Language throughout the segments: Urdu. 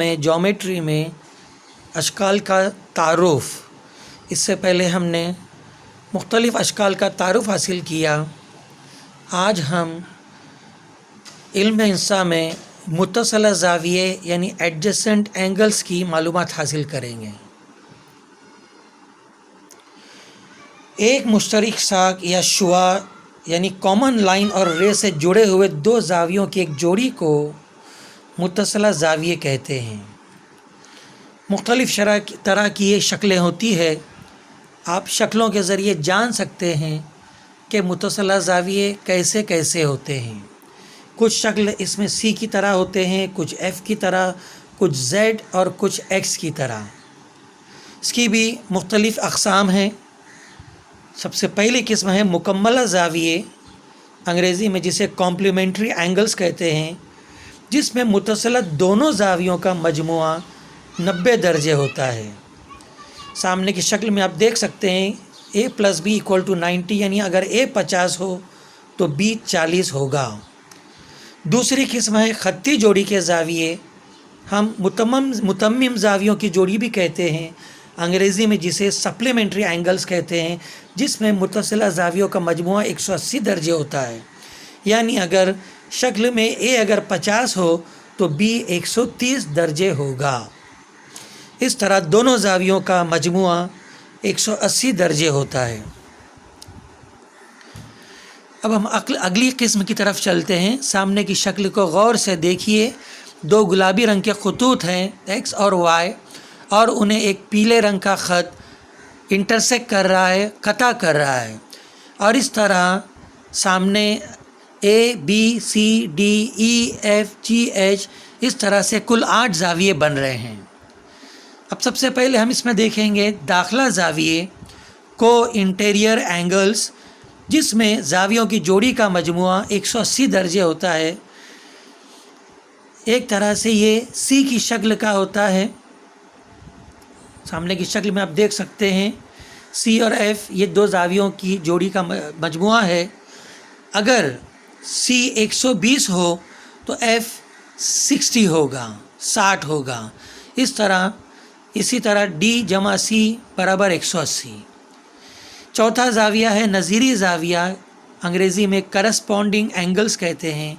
میں جیومیٹری میں اشکال کا تعارف، اس سے پہلے ہم نے مختلف اشکال کا تعارف حاصل کیا۔ آج ہم علم انسا میں متصلہ زاویے یعنی ایڈجسنٹ اینگلز کی معلومات حاصل کریں گے۔ ایک مشترک ساق یا شعاع یعنی کامن لائن اور رے سے جڑے ہوئے دو زاویوں کی ایک جوڑی کو متصلہ زاویے کہتے ہیں۔ مختلف طرح کی یہ شکلیں ہوتی ہے۔ آپ شکلوں کے ذریعے جان سکتے ہیں کہ متصلہ زاویے کیسے کیسے ہوتے ہیں۔ کچھ شکل اس میں سی کی طرح ہوتے ہیں، کچھ ایف کی طرح، کچھ زیڈ اور کچھ ایکس کی طرح۔ اس کی بھی مختلف اقسام ہیں۔ سب سے پہلی قسم ہے مکملہ زاویے، انگریزی میں جسے کمپلیمنٹری اینگلز کہتے ہیں، جس میں متصلہ دونوں زاویوں کا مجموعہ 90 درجے ہوتا ہے۔ سامنے کی شکل میں آپ دیکھ سکتے ہیں a + b = 90، یعنی اگر a 50 ہو تو b 40 ہوگا۔ دوسری قسم ہے خطی جوڑی کے زاویے، ہم متمم زاویوں کی جوڑی بھی کہتے ہیں، انگریزی میں جسے سپلیمنٹری اینگلز کہتے ہیں، جس میں متصلہ زاویوں کا مجموعہ 180 درجے ہوتا ہے، یعنی اگر شکل میں a اگر 50 ہو تو b 130 درجے ہوگا۔ اس طرح دونوں زاویوں کا مجموعہ 180 درجے ہوتا ہے۔ اب ہم اگلی قسم کی طرف چلتے ہیں۔ سامنے کی شکل کو غور سے دیکھیے۔ دو گلابی رنگ کے خطوط ہیں x اور y، اور انہیں ایک پیلے رنگ کا خط انٹرسیکٹ کر رہا ہے، قطع کر رہا ہے، اور اس طرح سامنے a b c d e f g h اس طرح سے کل 8 زاویے بن رہے ہیں۔ اب سب سے پہلے ہم اس میں دیکھیں گے داخلہ زاویے، کو انٹیریئر اینگلز، جس میں زاویوں کی جوڑی کا مجموعہ 180 درجے ہوتا ہے۔ ایک طرح سے یہ سی کی شکل کا ہوتا ہے۔ سامنے کی شکل میں آپ دیکھ سکتے ہیں سی اور ایف یہ دو زاویوں کی جوڑی کا مجموعہ ہے۔ اگر سی 120 ہو تو ایف 60 ہوگا، 60 ہوگا۔ اسی طرح ڈی جمع سی برابر 180۔ چوتھا زاویہ ہے نظیری زاویہ، انگریزی میں کرسپونڈنگ اینگلز کہتے ہیں۔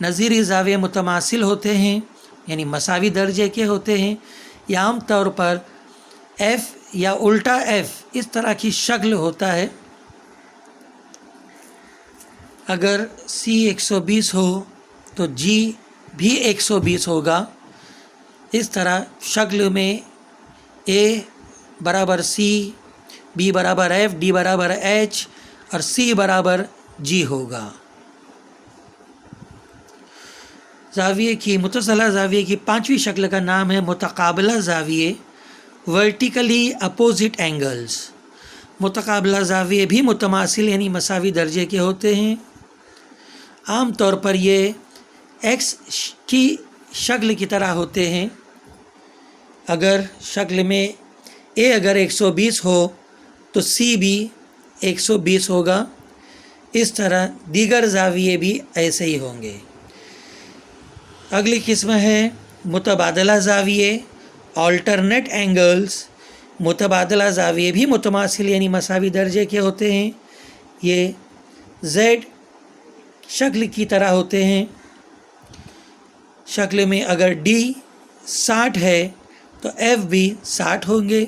نظیری زاویے متماثل ہوتے ہیں، یعنی مساوی درجے کے ہوتے ہیں۔ یہ عام طور پر ایف یا الٹا ایف اس طرح کی شکل ہوتا ہے۔ اگر سی 120 ہو تو جی بھی 120 ہوگا۔ اس طرح شکل میں اے برابر سی، بی برابر ایف، ڈی برابر ایچ اور سی برابر جی ہوگا۔ زاویے کی متصلہ زاویے کی پانچویں شکل کا نام ہے متقابلہ زاویے، ورٹیکلی اپوزٹ اینگلز۔ متقابلہ زاویے بھی متماثل یعنی مساوی درجے کے ہوتے ہیں۔ عام طور پر یہ ایکس کی شکل کی طرح ہوتے ہیں۔ اگر شکل میں اے اگر 120 ہو تو سی بھی 120 ہوگا۔ اس طرح دیگر زاویے بھی ایسے ہی ہوں گے۔ اگلی قسم ہے متبادلہ زاویے، آلٹرنیٹ اینگلز۔ متبادلہ زاویے بھی متماثل یعنی مساوی درجے کے ہوتے ہیں۔ یہ زیڈ شکل کی طرح ہوتے ہیں۔ شکل میں اگر ڈی 60 ہے تو ایف بھی 60 ہوں گے۔